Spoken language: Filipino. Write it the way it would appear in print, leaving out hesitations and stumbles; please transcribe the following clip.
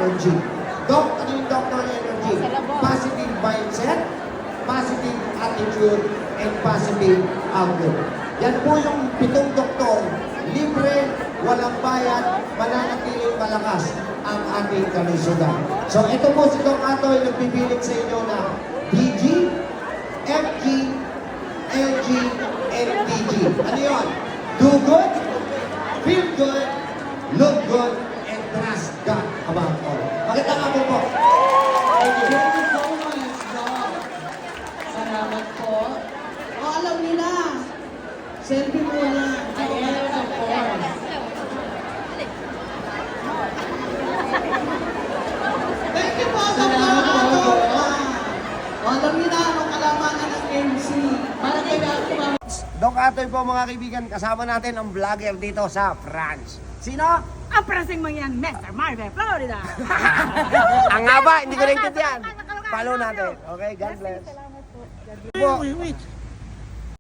Energy. Doc, ano yung Dr. Energy? Positive mindset, positive attitude, and positive outlook. Yan po yung 7 doktor. Libre, walang bayad, mananatiling malakas ang ating kalusugan. So ito po si Doc Atoy nagpipilit sa inyo na DG, FG, LG, and PG. Ano yun? Do good, feel good, look good, and trust God above all. Maganda nga po. Thank you so much, Doc. Salamat po. O, alam nila. Selfie muna. Yes, of course. Thank you po, Dr. Atoy. O, alam nila anong kalamangan ng MC. Para kailangan Doc Atoy po mga kaibigan, kasama natin ang vlogger dito sa France. Sino? Ang prasing mangyang Mr. Marvel, Florida. Ang haba, hindi ko naintindihan. Follow natin. Okay, God bless. Salamat po. Po,